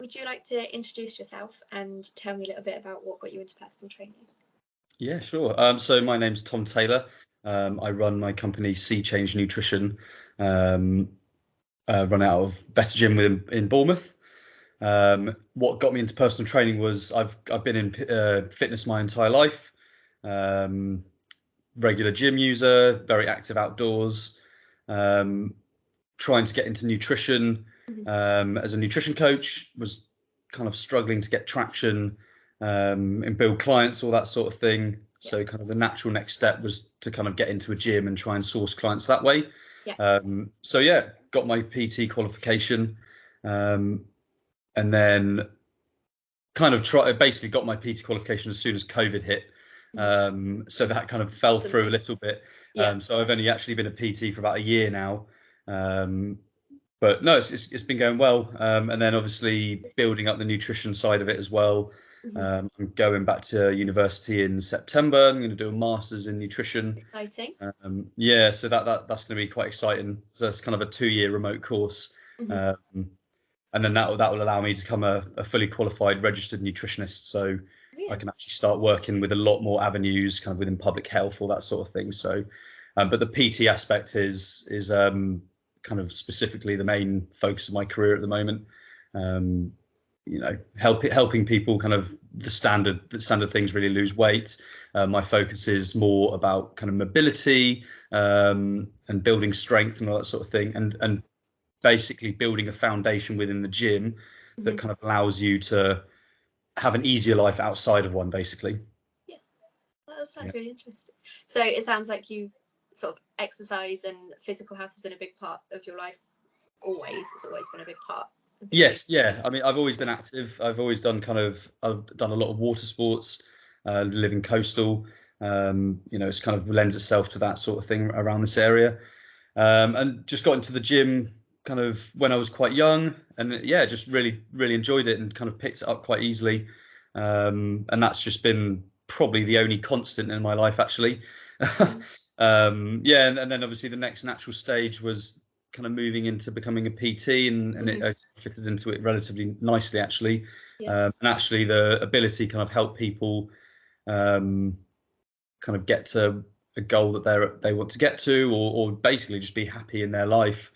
would you like to introduce yourself and tell me a little bit about what got you into personal training? Yeah, sure. So my name's Tom Taylor. I run my company SeeChange Nutrition. Run out of Better Gym in Bournemouth. What got me into personal training was I've been in fitness my entire life. Regular gym user, very active outdoors. Trying to get into nutrition as a nutrition coach, was kind of struggling to get traction and build clients, all that sort of thing. So kind of the natural next step was to kind of get into a gym and try and source clients that way. So yeah, got my PT qualification, and then kind of basically got my PT qualification as soon as COVID hit. So that kind of fell through a little bit. So I've only actually been a PT for about a year now. But no, it's been going well. And then obviously building up the nutrition side of it as well. I'm going back to university in September. I'm going to do a master's in nutrition. Exciting. Yeah, so that's going to be quite exciting. So that's kind of a 2-year remote course. And then that will allow me to become a fully qualified registered nutritionist. So I can actually start working with a lot more avenues, kind of within public health, all that sort of thing. So, but the PT aspect is kind of specifically the main focus of my career at the moment. You know, helping people kind of the standard things, really lose weight. My focus is more about kind of mobility and building strength and all that sort of thing, and basically building a foundation within the gym that kind of allows you to have an easier life outside of one, basically. Yeah, well, that sounds really interesting. So it sounds like you sort of exercise and physical health has been a big part of your life. It's always been a big part. Yes, yeah. I mean, I've always been active. I've done a lot of water sports, living coastal. You know, it's kind of lends itself to that sort of thing around this area. And just got into the gym kind of when I was quite young, and yeah, just really enjoyed it and kind of picked it up quite easily. And that's just been probably the only constant in my life, actually. Yeah, and then obviously the next natural stage was kind of moving into becoming a PT, and it fitted into it relatively nicely, actually. And actually the ability kind of help people kind of get to a goal that they want to get to, or basically just be happy in their life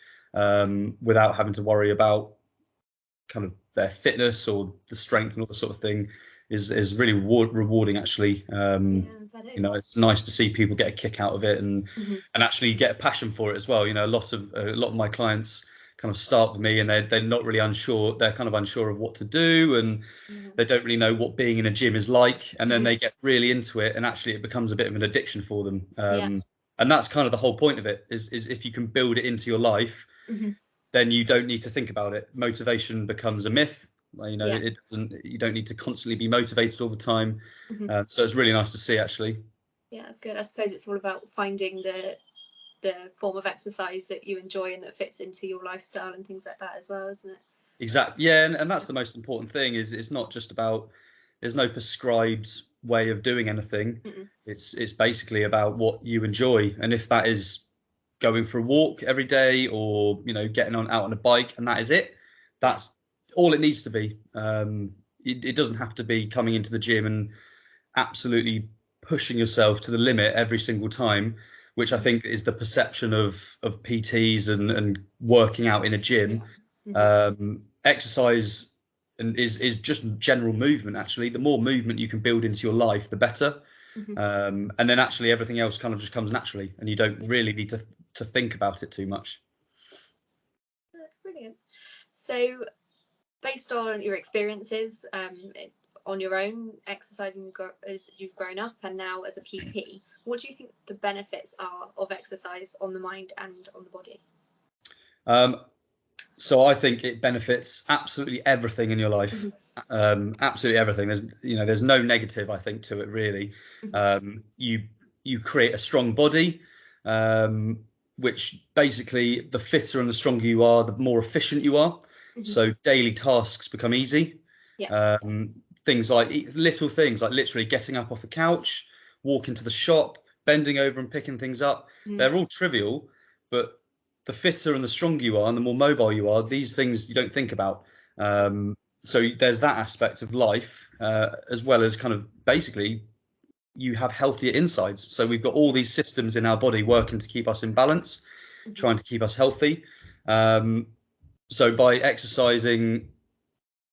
without having to worry about kind of their fitness or the strength and all that sort of thing is really rewarding, actually. You know, it's nice to see people get a kick out of it and actually get a passion for it as well. You know, a lot of my clients kind of start with me and they're not really unsure. They're kind of unsure of what to do, and they don't really know what being in a gym is like. And then they get really into it, and actually it becomes a bit of an addiction for them. And that's kind of the whole point of it is if you can build it into your life, then you don't need to think about it. Motivation becomes a myth. You know, it doesn't. You don't need to constantly be motivated all the time. So it's really nice to see, actually. Yeah, that's good. I suppose it's all about finding the form of exercise that you enjoy and that fits into your lifestyle and things like that as well, isn't it? Exactly. Yeah, and that's the most important thing. Is it's not just about. There's no prescribed way of doing anything. It's basically about what you enjoy, and if that is going for a walk every day, or you know, getting out on a bike, and that is it. That's all it needs to be. It doesn't have to be coming into the gym and absolutely pushing yourself to the limit every single time, which I think is the perception of PTs and working out in a gym. Exercise is just general movement. Actually, the more movement you can build into your life, the better. And then actually everything else kind of just comes naturally, and you don't really need to think about it too much. That's brilliant. So based on your experiences on your own exercising as you've grown up and now as a PT, what do you think the benefits are of exercise on the mind and on the body? So I think it benefits absolutely everything in your life. Absolutely everything. There's no negative, I think, to it, really. You create a strong body, which basically the fitter and the stronger you are, the more efficient you are. So daily tasks become easy. Things like little things like literally getting up off the couch, walking to the shop, bending over and picking things up. They're all trivial, but the fitter and the stronger you are and the more mobile you are, these things you don't think about. So there's that aspect of life, as well as kind of basically you have healthier insides. So we've got all these systems in our body working to keep us in balance, trying to keep us healthy. So by exercising,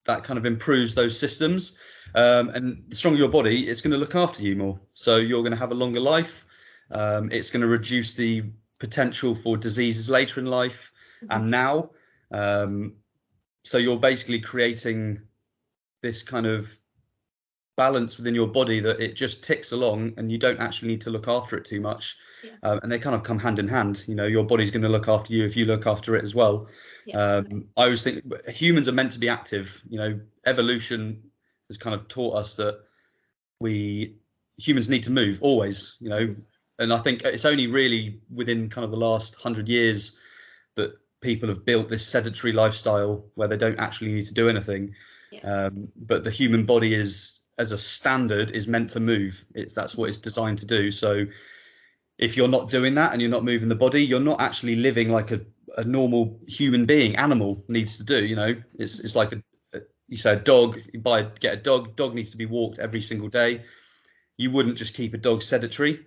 that kind of improves those systems. And the stronger your body, it's going to look after you more. So you're going to have a longer life. It's going to reduce the potential for diseases later in life and now. So you're basically creating this kind of balance within your body that it just ticks along and you don't actually need to look after it too much. And they kind of come hand in hand. Your body's going to look after you if you look after it as well. I always think humans are meant to be active. Evolution has kind of taught us that humans need to move always, and I think it's only really within kind of the last 100 years that people have built this sedentary lifestyle where they don't actually need to do anything. But the human body is, as a standard, is meant to move. That's what it's designed to do. So if you're not doing that and you're not moving the body, you're not actually living like a normal human being, animal needs to do. It's like you say a dog, get a dog needs to be walked every single day. You wouldn't just keep a dog sedentary.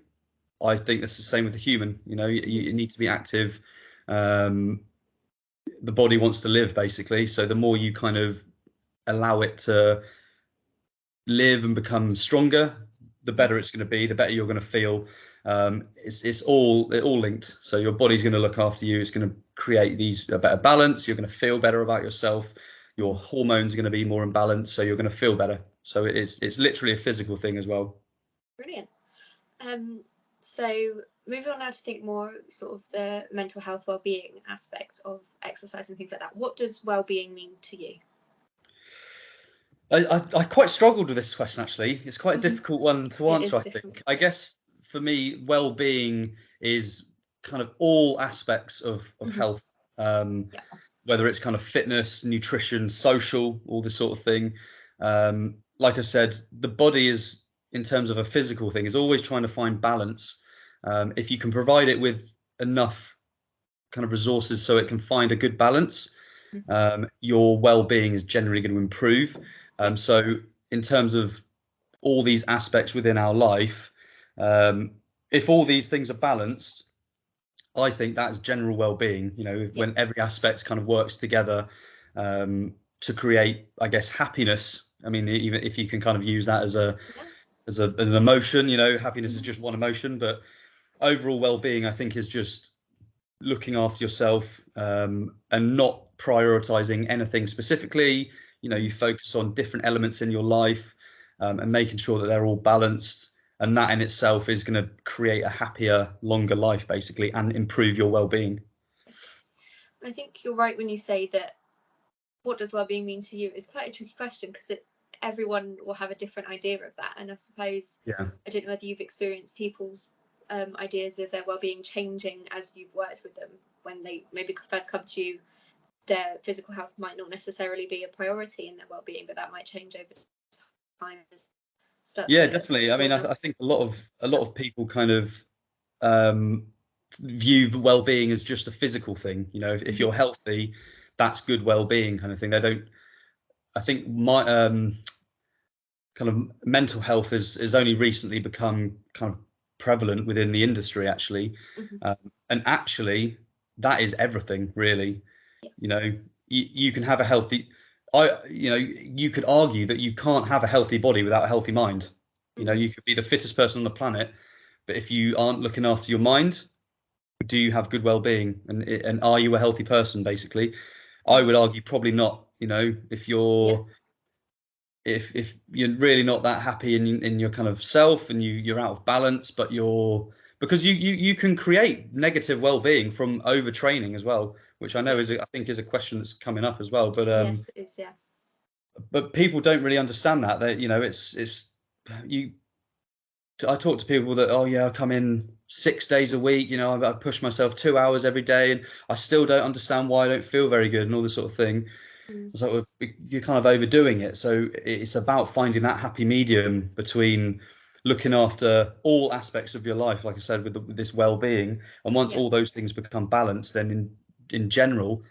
I think that's the same with the human. You need to be active. The body wants to live, basically. So the more you kind of allow it to live and become stronger, the better it's going to be, the better you're going to feel. It's all linked. So your body's going to look after you. It's going to create a better balance. You're going to feel better about yourself. Your hormones are going to be more in balance, so you're going to feel better. So it's literally a physical thing as well. Brilliant. So moving on now to think more sort of the mental health well-being aspect of exercise and things like that. What does well-being mean to you? I quite struggled with this question, actually. It's quite a difficult one to answer, I think. I guess for me, well-being is kind of all aspects of health, whether it's kind of fitness, nutrition, social, all this sort of thing. Like I said, the body is, in terms of a physical thing, is always trying to find balance. If you can provide it with enough kind of resources so it can find a good balance, your well-being is generally going to improve. So in terms of all these aspects within our life, if all these things are balanced, I think that's general well-being, when every aspect kind of works together to create, I guess, happiness. I mean, even if you can kind of use that as an emotion, happiness is just one emotion, but overall well-being, I think, is just looking after yourself and not prioritizing anything specifically. You focus on different elements in your life and making sure that they're all balanced. And that in itself is going to create a happier, longer life, basically, and improve your well-being. I think you're right when you say that what does well-being mean to you is quite a tricky question, because everyone will have a different idea of that. And I suppose, I don't know whether you've experienced people's ideas of their well-being changing as you've worked with them. When they maybe first come to you, their physical health might not necessarily be a priority in their well-being, but that might change over time. Definitely. I mean, I think a lot of people kind of view well-being as just a physical thing. If you're healthy, that's good well-being kind of thing. I think my kind of mental health is only recently become kind of prevalent within the industry, actually. And actually that is everything, really. You can have a healthy, you could argue that you can't have a healthy body without a healthy mind. You could be the fittest person on the planet, but if you aren't looking after your mind, do you have good well-being? And are you a healthy person, basically? I would argue probably not. If you're if you're really not that happy in your kind of self, and you're out of balance, but because you can create negative well-being from overtraining as well, which I know I think is a question that's coming up as well. But yes, it is, but people don't really understand that I talk to people that, I come in 6 days a week, I push myself 2 hours every day, and I still don't understand why I don't feel very good and all this sort of thing. So you're kind of overdoing it. So it's about finding that happy medium between looking after all aspects of your life, like I said, with this well-being. And once all those things become balanced, then in general,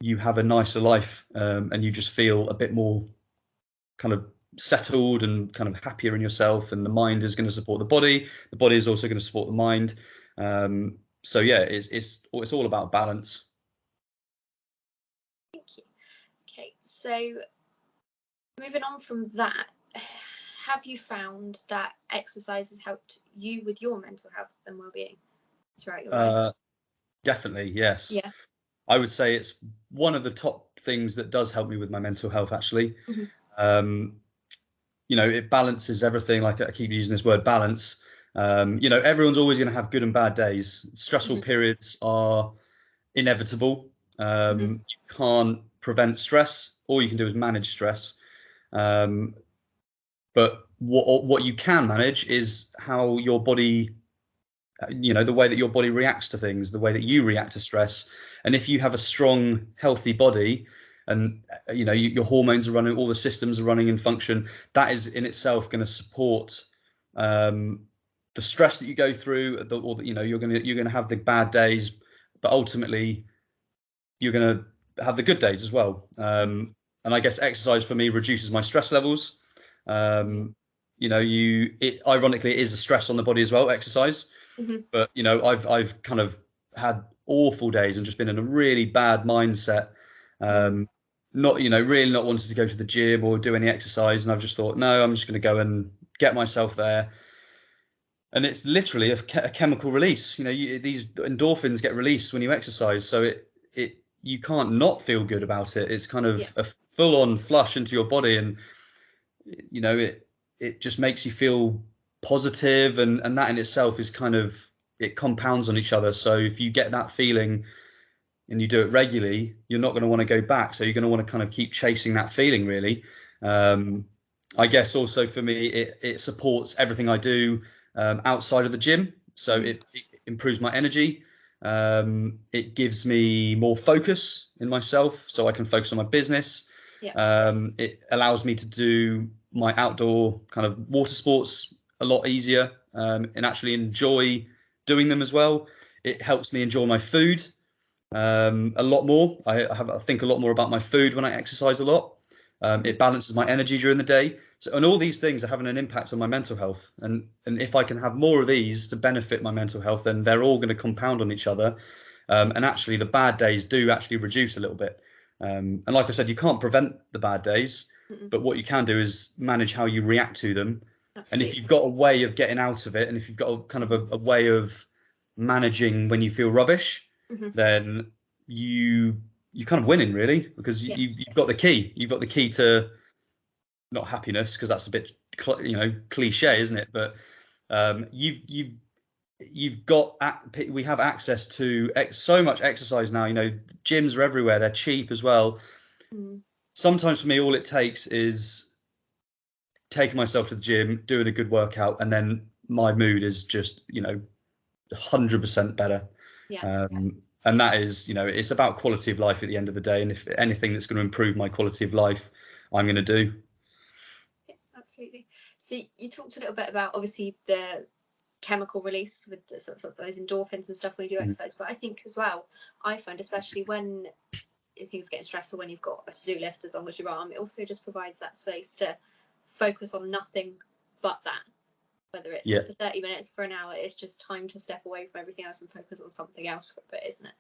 you have a nicer life, and you just feel a bit more kind of settled and kind of happier in yourself, and the mind is going to support the body is also going to support the mind. So yeah, it's all about balance. Thank you. Okay, so moving on from that, have you found that exercise has helped you with your mental health and well-being throughout your life? Definitely, yes. Yeah. I would say it's one of the top things that does help me with my mental health, actually. You know, it balances everything. Like, I keep using this word balance. You know, everyone's always going to have good and bad days. Stressful periods are inevitable. You can't prevent stress. All you can do is manage stress. But what you can manage is how your body, you know, the way that your body reacts to things, the way that you react to stress. And if you have a strong, healthy body, and you know, your hormones are running, all the systems are running in function, that is in itself going to support the stress that you go through, or you know, you're going to have the bad days, but ultimately you're going to have the good days as well. And I guess exercise for me reduces my stress levels. You know, ironically, it is a stress on the body as well, exercise. But you know, I've kind of had awful days and just been in a really bad mindset. Not, you know, really not wanting to go to the gym or do any exercise, and I've just thought, no, I'm just going to go and get myself there. And it's literally a chemical release. You know, these endorphins get released when you exercise, so you can't not feel good about it. It's kind of a full-on flush into your body, and you know, it just makes you feel positive, and that in itself is kind of, it compounds on each other. So if you get that feeling and you do it regularly, you're not going to want to go back. So you're going to want to kind of keep chasing that feeling, really. I guess also for me, it supports everything I do outside of the gym. So it improves my energy. It gives me more focus in myself, so I can focus on my business. It allows me to do my outdoor kind of water sports a lot easier, and actually enjoy doing them as well. It helps me enjoy my food a lot more. I think a lot more about my food when I exercise a lot. It balances my energy during the day. So, and all these things are having an impact on my mental health. And if I can have more of these to benefit my mental health, then they're all going to compound on each other. And actually, the bad days do actually reduce a little bit. And like I said, you can't prevent the bad days, but what you can do is manage how you react to them. Absolutely. And if you've got a way of getting out of it, and if you've got a kind of a way of managing when you feel rubbish, then you're kind of winning, really, because you've got the key. You've got the key to, not happiness, because that's a bit you know, cliche, isn't it? But you've got, we have access to so much exercise now. You know, gyms are everywhere. They're cheap as well. Sometimes for me, all it takes is taking myself to the gym, doing a good workout, and then my mood is just, you know, 100% better. And that is, you know, it's about quality of life at the end of the day. And if anything that's going to improve my quality of life, I'm going to do. Yeah, absolutely. So you talked a little bit about, obviously, the chemical release with sort of those endorphins and stuff when you do exercise. But I think as well, I find, especially when things get stressful, when you've got a to-do list as long as your arm, it also just provides that space to focus on nothing but that. Whether it's for 30 minutes, for an hour, it's just time to step away from everything else and focus on something else for a bit, isn't it?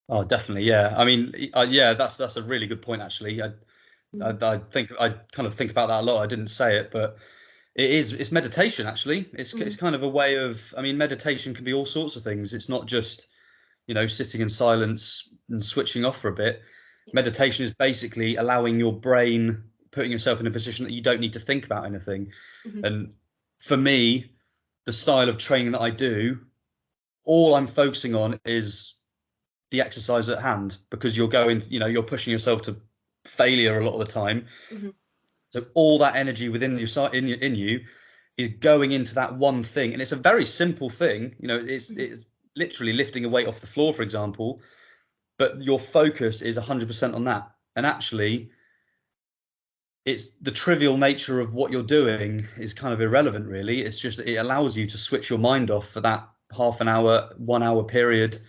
Oh, definitely, yeah. I mean, yeah, that's a really good point, actually. I think I kind of think about that a lot. I didn't say it, but it's meditation, actually. It's kind of a way of, I mean, meditation can be all sorts of things. It's not just, you know, sitting in silence and switching off for a bit. Meditation is basically allowing your brain, putting yourself in a position that you don't need to think about anything. And for me, the style of training that I do, all I'm focusing on is the exercise at hand, because you're going, you know, you're pushing yourself to failure a lot of the time. So all that energy within in you is going into that one thing, and it's a very simple thing. You know, it's literally lifting a weight off the floor, for example, but your focus is 100% on that. And actually, it's the trivial nature of what you're doing is kind of irrelevant, really. It's just that it allows you to switch your mind off for that half an hour, 1 hour period.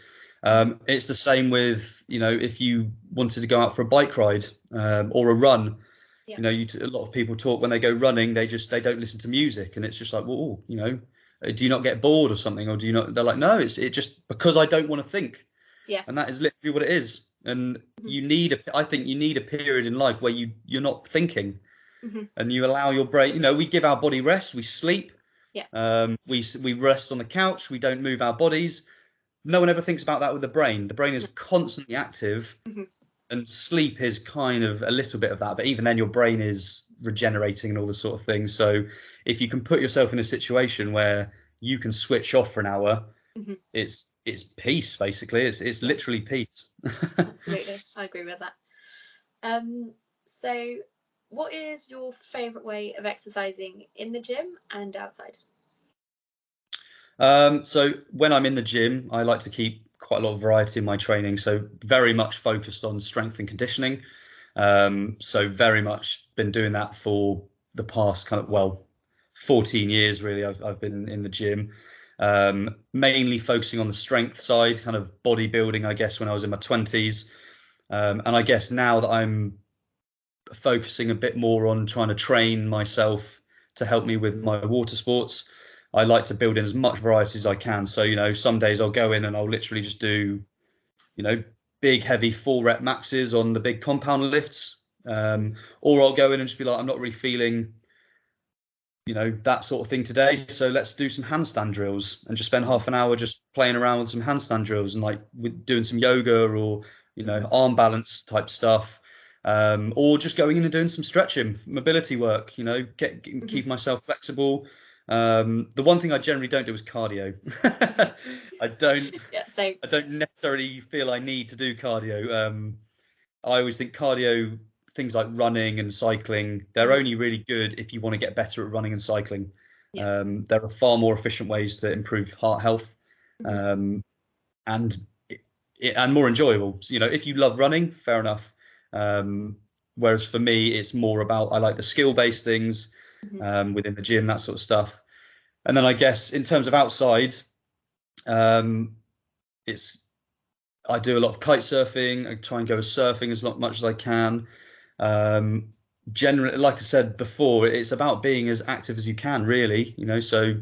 It's the same with, if you wanted to go out for a bike ride or a run. Yeah. A lot of people talk when they go running, they don't listen to music, and it's just like, well, do you not get bored or something, or do you not? They're like, no, it's just because I don't want to think. Yeah. And that is literally what it is. And I think you need a period in life where you're not thinking, and you allow your brain. We give our body rest, we sleep. Yeah. We rest on the couch, we don't move our bodies. No one ever thinks about that with the brain. The brain is constantly active. And sleep is kind of a little bit of that, but even then your brain is regenerating and all this sort of thing. So if you can put yourself in a situation where you can switch off for an hour, it's peace, basically. It's literally peace. Absolutely, I agree with that. So what is your favorite way of exercising in the gym and outside? So when I'm in the gym, I like to keep quite a lot of variety in my training. So very much focused on strength and conditioning. So very much been doing that for the past 14 years, really. I've been in the gym, mainly focusing on the strength side, kind of bodybuilding, I guess, when I was in my 20s. And I guess now that I'm focusing a bit more on trying to train myself to help me with my water sports, I like to build in as much variety as I can. So, some days I'll go in and I'll literally just do, big, heavy 4-rep maxes on the big compound lifts. Or I'll go in and just be like, I'm not really feeling, that sort of thing today. So let's do some handstand drills and just spend half an hour just playing around with some handstand drills and doing some yoga or, arm balance type stuff. Or just going in and doing some stretching, mobility work, keep myself flexible. The one thing I generally don't do is cardio. I don't necessarily feel I need to do cardio. I always think cardio, things like running and cycling, they're only really good if you want to get better at running and cycling. There are far more efficient ways to improve heart health, and more enjoyable. So, if you love running, fair enough. Whereas for me, it's more about, I like the skill-based things within the gym, that sort of stuff. And then I guess in terms of outside, I do a lot of kite surfing. I try and go surfing as much as I can. Generally, like I said before, it's about being as active as you can, really. So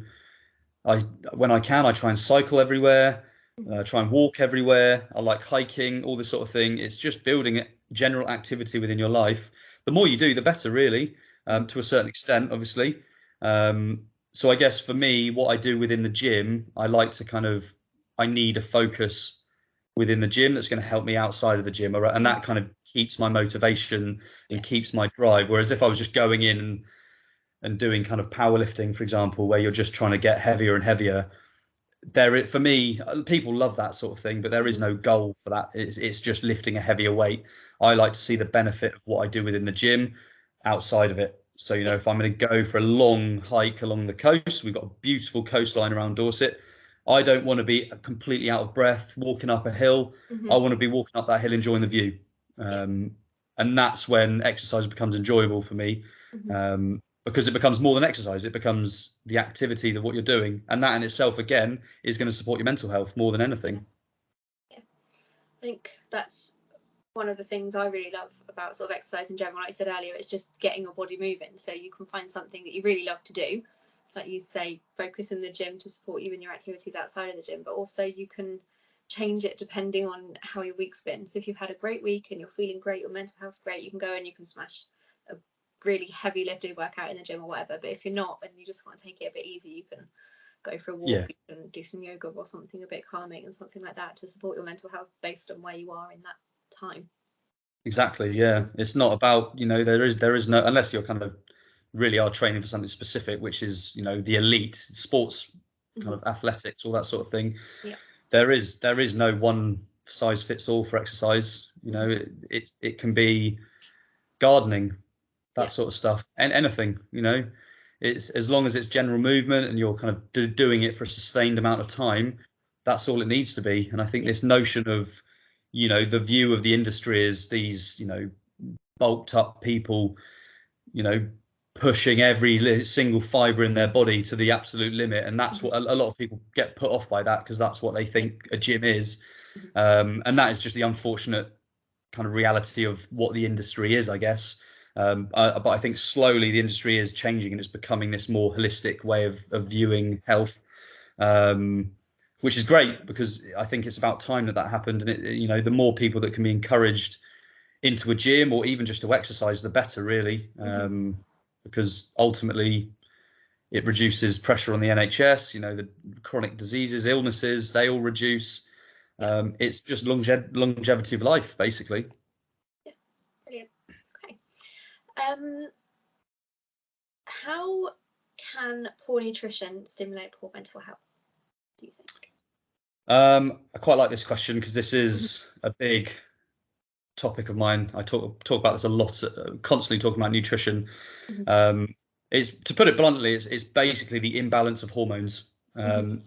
when I can, I try and cycle everywhere, try and walk everywhere. I like hiking, all this sort of thing. It's just building general activity within your life. The more you do, the better, really, to a certain extent, obviously. So I guess for me, what I do within the gym, I need a focus within the gym that's going to help me outside of the gym. And that kind of keeps my motivation and keeps my drive. Whereas if I was just going in and doing kind of powerlifting, for example, where you're just trying to get heavier and heavier, for me, people love that sort of thing, but there is no goal for that. It's just lifting a heavier weight. I like to see the benefit of what I do within the gym outside of it. So, if I'm going to go for a long hike along the coast, we've got a beautiful coastline around Dorset. I don't want to be completely out of breath walking up a hill. I want to be walking up that hill enjoying the view. And that's when exercise becomes enjoyable for me, because it becomes more than exercise. It becomes the activity of what you're doing. And that in itself, again, is going to support your mental health more than anything. Yeah. I think that's one of the things I really love about sort of exercise in general. Like I said earlier, it's just getting your body moving. So you can find something that you really love to do, like you say, focus in the gym to support you in your activities outside of the gym, but also you can change it depending on how your week's been. So if you've had a great week and you're feeling great, your mental health's great, you can go and you can smash a really heavy lifted workout in the gym or whatever. But if you're not and you just want to take it a bit easy, you can go for a walk, you can do some yoga or something a bit calming and something like that to support your mental health based on where you are in that time. Exactly. Yeah. It's not about, there is no, unless you're kind of really are training for something specific, which is, the elite sports, kind of athletics, all that sort of thing. Yeah. There is no one size fits all for exercise. It can be gardening, that sort of stuff, and anything. It's as long as it's general movement and you're kind of doing it for a sustained amount of time. That's all it needs to be. And I think this notion of, the view of the industry is these, bulked up people, pushing every single fiber in their body to the absolute limit. And that's what a lot of people get put off by, that because that's what they think a gym is. And that is just the unfortunate kind of reality of what the industry is, I guess. But I think slowly the industry is changing and it's becoming this more holistic way of viewing health, which is great, because I think it's about time that happened. And the more people that can be encouraged into a gym or even just to exercise, the better, really, because ultimately it reduces pressure on the NHS. The chronic diseases, illnesses, they all reduce. It's just longevity of life, basically. Yeah, brilliant. Okay. How can poor nutrition stimulate poor mental health, do you think? I quite like this question because this is a big topic of mine. I talk about this a lot, constantly talking about nutrition. It's, to put it bluntly, it's basically the imbalance of hormones.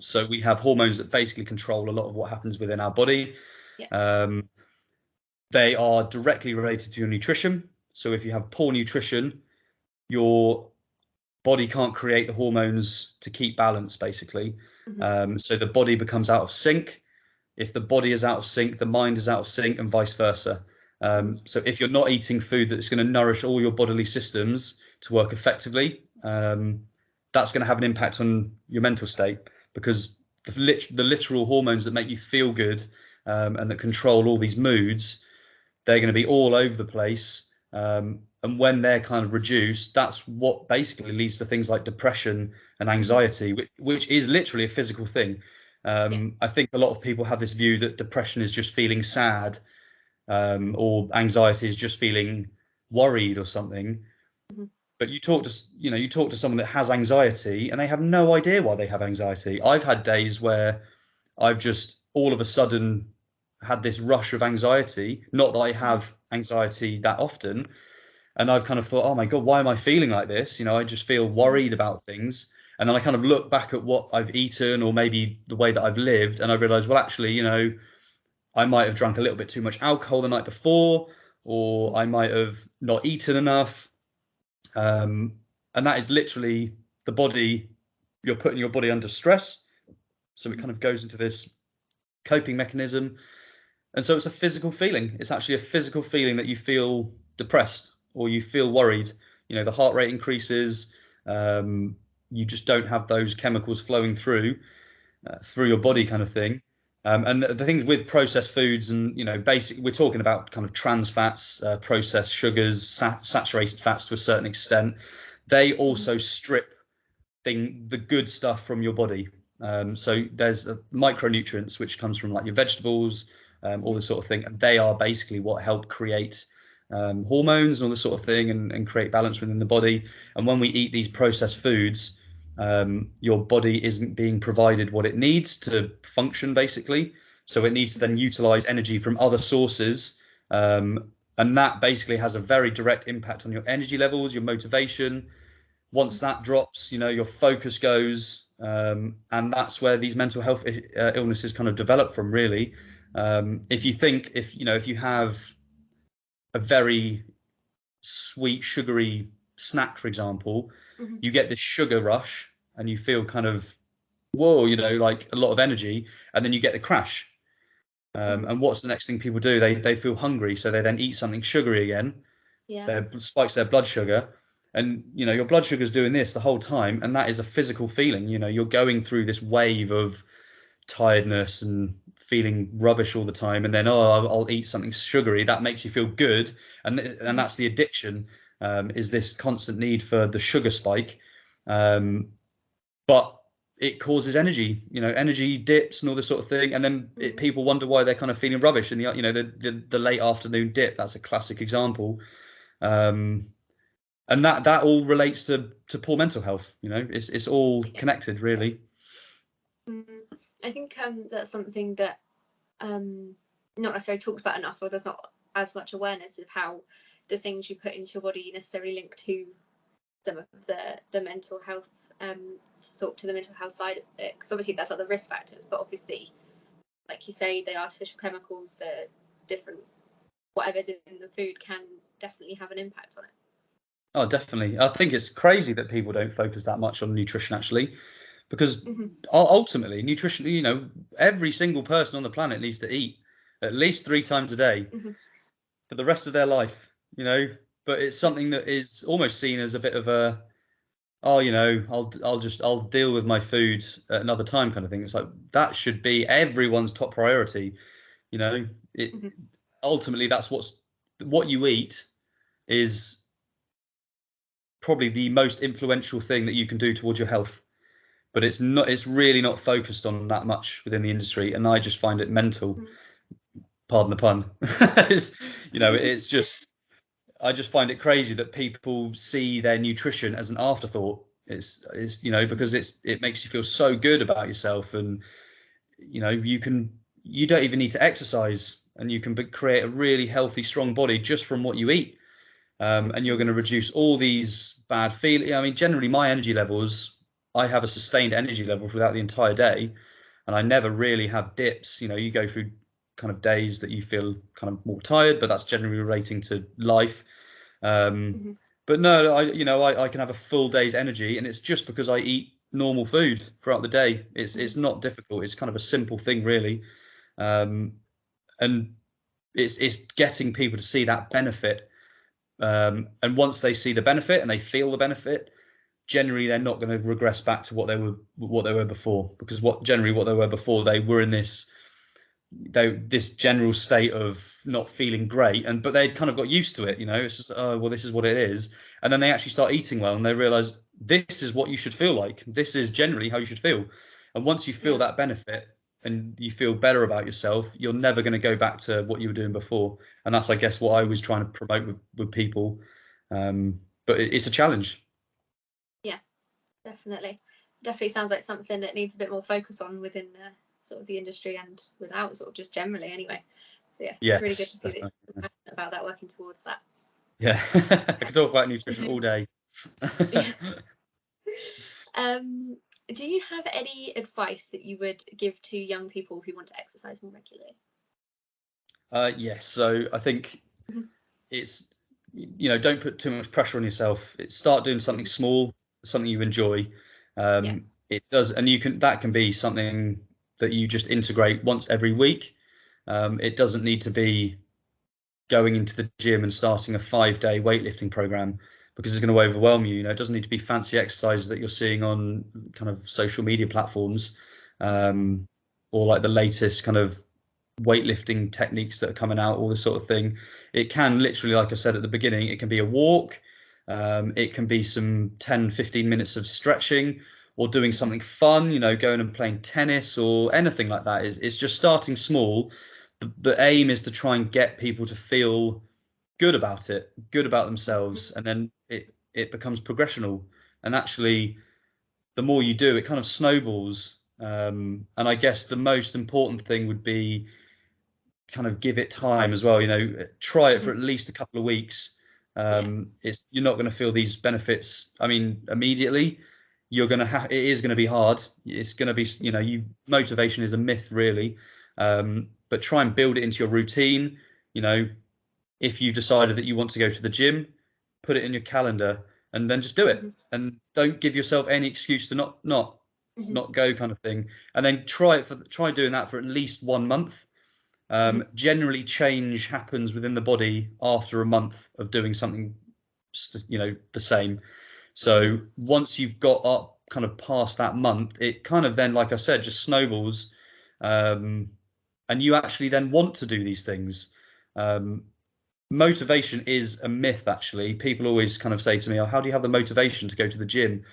So we have hormones that basically control a lot of what happens within our body. They are directly related to your nutrition. So if you have poor nutrition, your body can't create the hormones to keep balance, basically. So the body becomes out of sync. If the body is out of sync, the mind is out of sync, and vice versa. So if you're not eating food that's going to nourish all your bodily systems to work effectively, that's going to have an impact on your mental state, because the literal hormones that make you feel good and that control all these moods, they're going to be all over the place. And when they're kind of reduced, that's what basically leads to things like depression and anxiety, which is literally a physical thing. I think a lot of people have this view that depression is just feeling sad, or anxiety is just feeling worried or something. But you talk to someone that has anxiety and they have no idea why they have anxiety. I've had days where I've just all of a sudden had this rush of anxiety, not that I have anxiety that often, and I've kind of thought, oh my God, why am I feeling like this? I just feel worried about things. And then I kind of look back at what I've eaten, or maybe the way that I've lived, and I realized, well, actually, I might have drunk a little bit too much alcohol the night before, or I might have not eaten enough. And that is literally the body, you're putting your body under stress. So it kind of goes into this coping mechanism. And so it's a physical feeling. It's actually a physical feeling that you feel depressed or you feel worried. The heart rate increases. You just don't have those chemicals flowing through your body, kind of thing. And the things with processed foods and, we're talking about kind of trans fats, processed sugars, saturated fats to a certain extent. They also strip the good stuff from your body. So there's micronutrients, which comes from like your vegetables, all this sort of thing. And they are basically what help create hormones and all this sort of thing, and create balance within the body. And when we eat these processed foods, your body isn't being provided what it needs to function, basically. So it needs to then utilize energy from other sources. And that basically has a very direct impact on your energy levels, your motivation. Once that drops, your focus goes. And that's where these mental health illnesses kind of develop from, really. If you have a very sweet, sugary snack, for example, you get this sugar rush and you feel kind of, whoa, like a lot of energy, and then you get the crash. And what's the next thing people do? They feel hungry, so they then eat something sugary again. That spikes their blood sugar. And your blood sugar is doing this the whole time, and that is a physical feeling. You're going through this wave of tiredness and feeling rubbish all the time, and then I'll eat something sugary that makes you feel good, and that's the addiction, is this constant need for the sugar spike, but it causes energy dips and all this sort of thing, and then people wonder why they're kind of feeling rubbish in the late afternoon dip. That's a classic example. And that all relates to poor mental health. It's all connected, really. I think that's something that not necessarily talked about enough, or there's not as much awareness of how the things you put into your body necessarily link to some of the mental health, to the mental health side of it. Because obviously that's other risk factors, but obviously, like you say, the artificial chemicals, the different whatever's in the food can definitely have an impact on it. Oh, definitely. I think it's crazy that people don't focus that much on nutrition, actually, because ultimately nutrition, you know, every single person on the planet needs to eat at least 3 times a day for the rest of their life, you know. But it's something that is almost seen as a bit of a, oh, you know, I'll deal with my food at another time kind of thing. It's like that should be everyone's top priority, you know. It ultimately, that's what you eat is probably the most influential thing that you can do towards your health, but it's really not focused on that much within the industry, and I just find it mental. Pardon the pun. You know, it's just, I just find it crazy that people see their nutrition as an afterthought. It's you know, because it makes you feel so good about yourself, and you know, you don't even need to exercise, and you can create a really healthy, strong body just from what you eat. And you're going to reduce all these bad feelings. I mean, generally, my energy levels, I have a sustained energy level throughout the entire day, and I never really have dips. You know, you go through kind of days that you feel kind of more tired, but that's generally relating to life. But no, I can have a full day's energy, and it's just because I eat normal food throughout the day. It's not difficult. It's kind of a simple thing, really, and it's getting people to see that benefit. And once they see the benefit and they feel the benefit, generally they're not going to regress back to what they were before, because what they were before, they were in this general state of not feeling great, but they'd kind of got used to it. You know, it's just, oh well, this is what it is. And then they actually start eating well, and they realize this is what you should feel like. This is generally how you should feel. And once you feel that benefit and you feel better about yourself, you're never going to go back to what you were doing before. And that's, I guess, what I was trying to promote with people. But it's a challenge. Yeah, definitely sounds like something that needs a bit more focus on within the sort of the industry, and without sort of just generally anyway. So yeah, it's really good to see that you're passionate about that, working towards that. Yeah. I could talk about nutrition all day. Do you have any advice that you would give to young people who want to exercise more regularly? Yes. So I think it's, you know, don't put too much pressure on yourself. Start doing something small, something you enjoy. It does, and that can be something that you just integrate once every week. It doesn't need to be going into the gym and starting a 5-day weightlifting program, because it's going to overwhelm you. You know, it doesn't need to be fancy exercises that you're seeing on kind of social media platforms, or like the latest kind of weightlifting techniques that are coming out, all this sort of thing. It can literally, like I said at the beginning, it can be a walk, it can be some 10-15 minutes of stretching, or doing something fun, you know, going and playing tennis or anything like that. It's just starting small. The aim is to try and get people to feel good about it, good about themselves, and then it becomes progressional. And actually, the more you do, it kind of snowballs. And I guess the most important thing would be kind of give it time as well. You know, try it for at least a couple of weeks. You're not going to feel these benefits, I mean, immediately. It is going to be hard. It's going to be, you know, motivation is a myth, really. But try and build it into your routine. You know, if you've decided that you want to go to the gym, put it in your calendar and then just do it. And don't give yourself any excuse to not go, kind of thing. And then try doing that for at least 1 month. Generally, change happens within the body after a month of doing something, you know, the same. So once you've got up kind of past that month, it kind of then, like I said, just snowballs. And you actually then want to do these things. Motivation is a myth, actually. People always kind of say to me, oh, how do you have the motivation to go to the gym?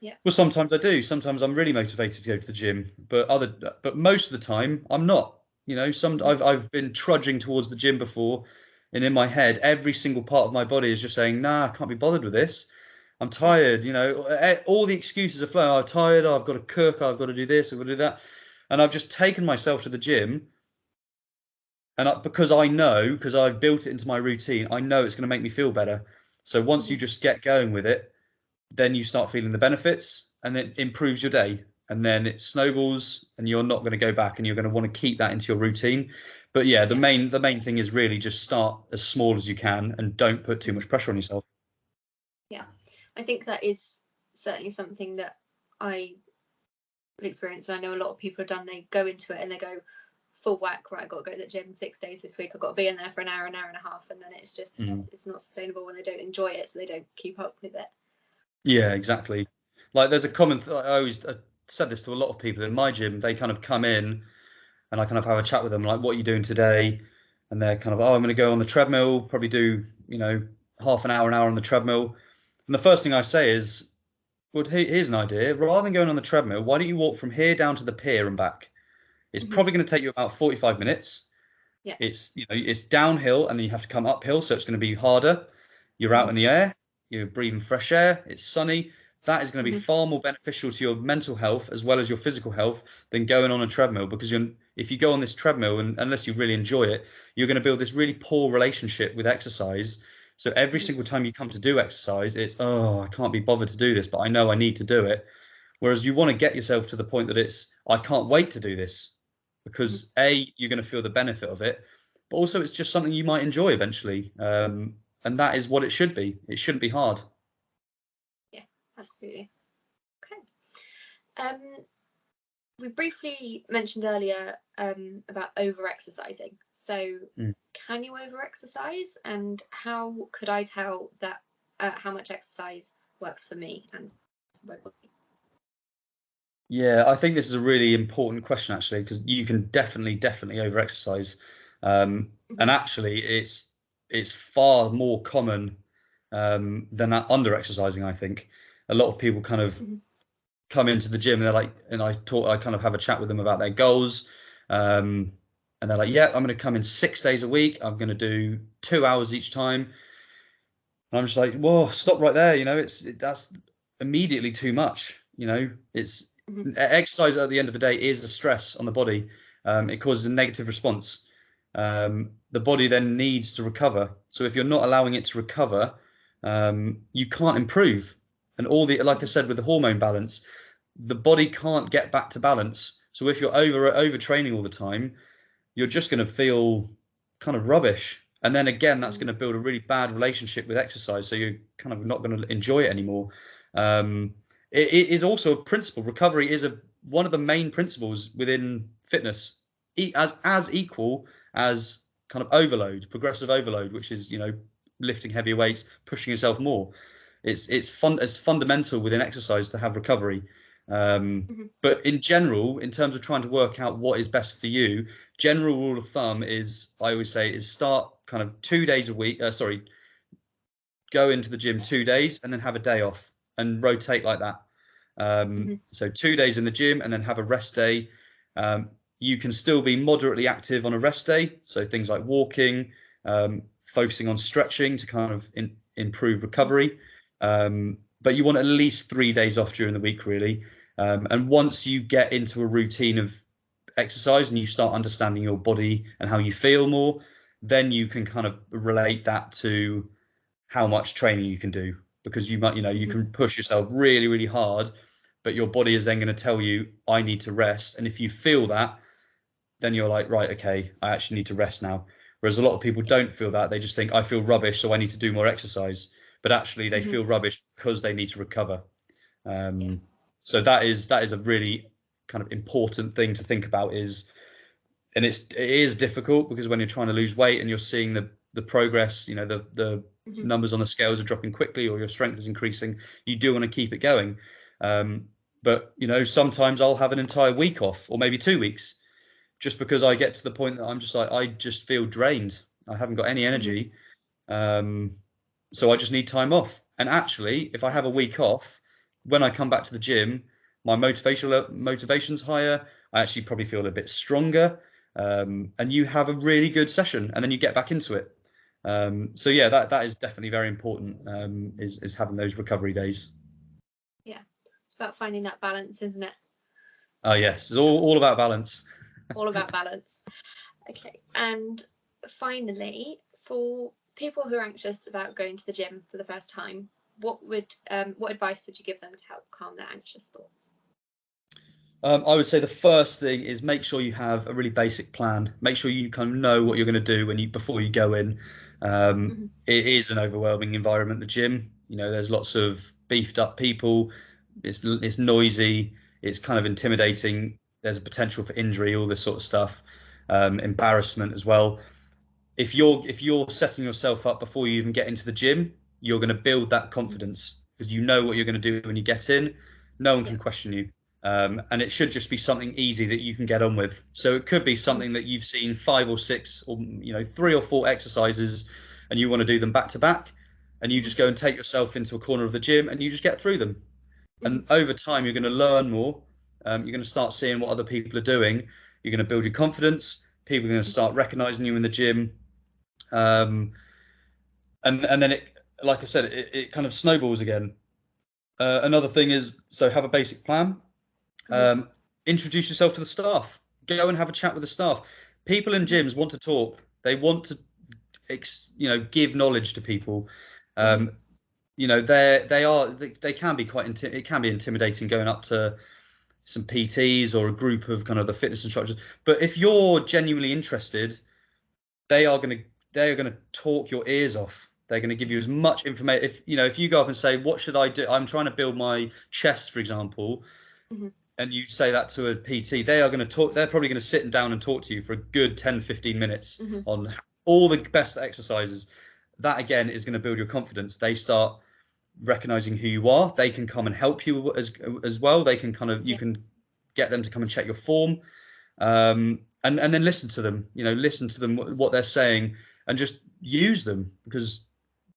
Well, sometimes I do. Sometimes I'm really motivated to go to the gym, but most of the time I'm not. You know, I've been trudging towards the gym before, and in my head, every single part of my body is just saying, nah, I can't be bothered with this. I'm tired. You know, all the excuses are flowing. I'm tired. I've got to cook. I've got to do this. I've got to do that. And I've just taken myself to the gym. And because I've built it into my routine, I know it's going to make me feel better. So once you just get going with it, then you start feeling the benefits, and it improves your day. And then it snowballs, and you're not going to go back, and you're going to want to keep that into your routine. But yeah, the main thing is really just start as small as you can, and don't put too much pressure on yourself. Yeah, I think that is certainly something that I experience, and I know a lot of people have done, they go into it and they go full whack, right, I've got to go to the gym 6 days this week, I've got to be in there for an hour and a half, and then it's just it's not sustainable when they don't enjoy it, so they don't keep up with it. Yeah, exactly. Like there's a common I said this to a lot of people in my gym. They kind of come in and I kind of have a chat with them, like, what are you doing today? And they're kind of, oh, I'm going to go on the treadmill, probably do, half an hour on the treadmill. And the first thing I say is, well, here's an idea. Rather than going on the treadmill, why don't you walk from here down to the pier and back? It's probably going to take you about 45 minutes. Yeah. It's, it's downhill and then you have to come uphill, so it's going to be harder. You're out in the air, you're breathing fresh air, it's sunny. That is going to be far more beneficial to your mental health as well as your physical health than going on a treadmill, because if you go on this treadmill, and unless you really enjoy it, you're going to build this really poor relationship with exercise. So every single time you come to do exercise, it's, oh, I can't be bothered to do this, but I know I need to do it. Whereas you want to get yourself to the point that it's, I can't wait to do this, because A, you're going to feel the benefit of it, but also it's just something you might enjoy eventually. And that is what it should be. It shouldn't be hard. Yeah, absolutely. Okay. We briefly mentioned earlier about over-exercising. So can you over-exercise, and how could I tell that how much exercise works for me and my body? Yeah, I think this is a really important question, actually, because you can definitely over-exercise. And actually, it's far more common than that under-exercising, I think. A lot of people kind of come into the gym and they're like, and I kind of have a chat with them about their goals. And they're like, yeah, I'm going to come in 6 days a week. I'm going to do 2 hours each time. And I'm just like, whoa, stop right there. That's immediately too much. It's exercise at the end of the day is a stress on the body. It causes a negative response. The body then needs to recover. So if you're not allowing it to recover, you can't improve. And like I said, with the hormone balance, the body can't get back to balance. So if you're overtraining all the time, you're just going to feel kind of rubbish. And then again, that's going to build a really bad relationship with exercise. So you're kind of not going to enjoy it anymore. It is also a principle. Recovery is one of the main principles within fitness, as equal as kind of overload, progressive overload, which is, lifting heavier weights, pushing yourself more. It's fundamental within exercise to have recovery. But in general, in terms of trying to work out what is best for you, general rule of thumb is, I always say, is start kind of 2 days a week. Go into the gym 2 days and then have a day off and rotate like that. So 2 days in the gym and then have a rest day. You can still be moderately active on a rest day. So things like walking, focusing on stretching to kind of improve recovery. But you want at least 3 days off during the week, really. And once you get into a routine of exercise and you start understanding your body and how you feel more, then you can kind of relate that to how much training you can do, because you might, you can push yourself really, really hard, but your body is then going to tell you, I need to rest. And if you feel that, then you're like, right, okay, I actually need to rest now. Whereas a lot of people don't feel that. They just think, I feel rubbish, so I need to do more exercise. But actually they feel rubbish because they need to recover. So that is a really kind of important thing to think about, and it is difficult, because when you're trying to lose weight and you're seeing the progress, the numbers on the scales are dropping quickly, or your strength is increasing, you do want to keep it going. But sometimes I'll have an entire week off, or maybe 2 weeks, just because I get to the point that I'm just like, I just feel drained. I haven't got any energy. So I just need time off. And actually, if I have a week off, when I come back to the gym, my motivation's higher. I actually probably feel a bit stronger. And you have a really good session, and then you get back into it. So yeah, that is definitely very important, is having those recovery days. Yeah, it's about finding that balance, isn't it? Oh yes, it's all about balance. All about balance. Okay, and finally, for people who are anxious about going to the gym for the first time, what advice would you give them to help calm their anxious thoughts? I would say the first thing is make sure you have a really basic plan. Make sure you kind of know what you're going to do before you go in. It is an overwhelming environment, the gym. There's lots of beefed up people. It's noisy. it's kind of intimidating. There's a potential for injury, all this sort of stuff, embarrassment as well. If you're setting yourself up before you even get into the gym, you're going to build that confidence because you know what you're going to do when you get in. No one can question you. And it should just be something easy that you can get on with. So it could be something that you've seen 5 or 6 or 3 or 4 exercises and you want to do them back to back, and you just go and take yourself into a corner of the gym and you just get through them. And over time you're going to learn more. You're going to start seeing what other people are doing. You're going to build your confidence. People are going to start recognizing you in the gym. And then it, like I said, it kind of snowballs again. Another thing is, so have a basic plan. Introduce yourself to the staff. Go and have a chat with the staff. People in gyms want to talk. They want to, give knowledge to people. They can be it can be intimidating going up to some PTs or a group of kind of the fitness instructors. But if you're genuinely interested, they are going to talk your ears off. They're going to give you as much information. If you go up and say, what should I do? I'm trying to build my chest, for example, and you say that to a PT, they are going to talk. They're probably going to sit down and talk to you for a good 10, 15 minutes on all the best exercises. That again is going to build your confidence. They start recognizing who you are. They can come and help you as well. They can you can get them to come and check your form, and then listen to them. Listen to them what they're saying, and just use them, because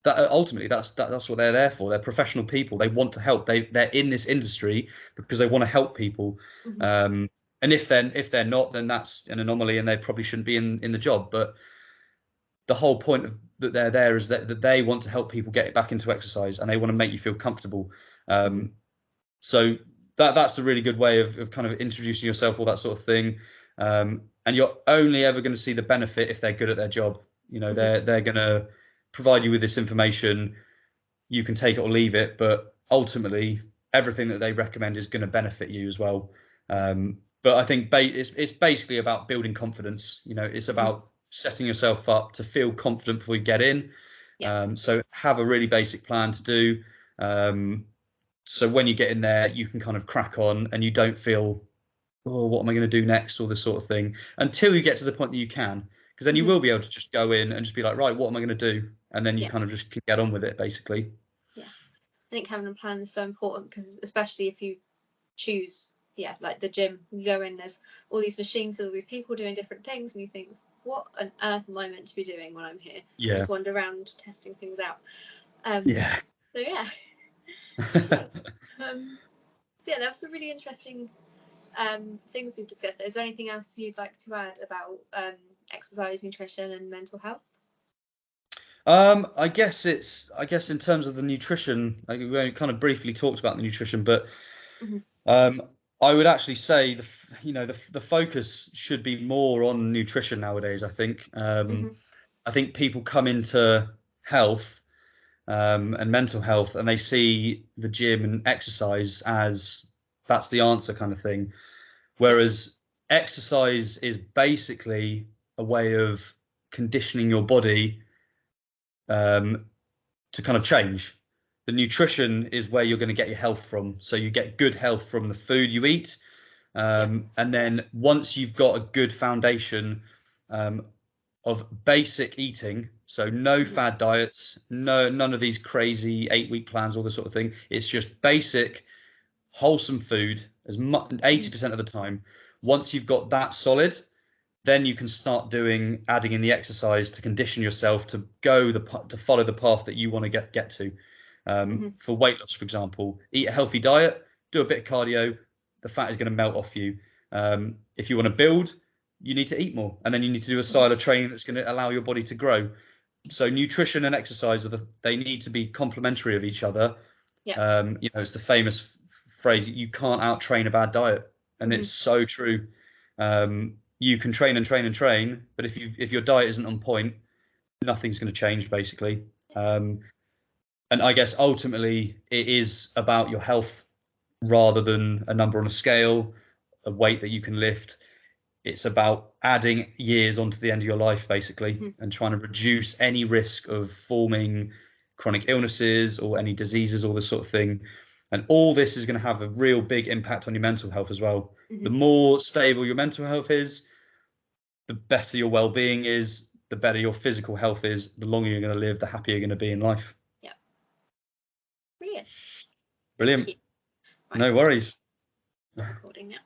that ultimately that's what they're there for. They're professional people. They want to help. They're in this industry because they want to help people. And if they're not, then that's an anomaly, and they probably shouldn't be in the job. But the whole point of that they're there is that they want to help people get back into exercise, and they want to make you feel comfortable. So that's a really good way of kind of introducing yourself, all that sort of thing. And you're only ever going to see the benefit if they're good at their job. They're going to provide you with this information. You can take it or leave it, but ultimately everything that they recommend is going to benefit you as well. But I think it's basically about building confidence. It's about setting yourself up to feel confident before you get in. So have a really basic plan to do. So when you get in there, you can kind of crack on and you don't feel, oh, what am I going to do next? All this sort of thing, until you get to the point that you can, because then you will be able to just go in and just be like, right, what am I going to do? And then you kind of just get on with it, basically. Yeah. I think having a plan is so important, because especially if you choose, like the gym, you go in, there's all these machines, all these people doing different things, and you think, what on earth am I meant to be doing when I'm here? Just wander around testing things out. So that's some really interesting things we've discussed. Is there anything else you'd like to add about exercise, nutrition, and mental health? I guess in terms of the nutrition, like we kind of briefly talked about the nutrition, but I would actually say the focus should be more on nutrition nowadays. I think I think people come into health and mental health, and they see the gym and exercise as that's the answer kind of thing, whereas exercise is basically a way of conditioning your body to kind of change. The nutrition is where you're going to get your health from. So you get good health from the food you eat. And then once you've got a good foundation of basic eating, so no fad diets, none of these crazy 8-week plans, all this sort of thing. It's just basic, wholesome food as much 80% of the time. Once you've got that solid, then you can start adding in the exercise to condition yourself to follow the path that you want to get to. For weight loss, for example, eat a healthy diet, do a bit of cardio, the fat is going to melt off you. If you want to build, you need to eat more, and then you need to do a style of training that's going to allow your body to grow. So nutrition and exercise they need to be complementary of each other. It's the famous phrase, you can't out train a bad diet, and it's so true. You can train and train and train, but if your diet isn't on point, nothing's going to change, basically. And I guess ultimately it is about your health rather than a number on a scale, a weight that you can lift. It's about adding years onto the end of your life, basically, and trying to reduce any risk of forming chronic illnesses or any diseases, all this sort of thing. And all this is going to have a real big impact on your mental health as well. The more stable your mental health is, the better your well-being is, the better your physical health is, the longer you're going to live, the happier you're going to be in life. Yeah. Brilliant. Brilliant. Right, No worries. recording now.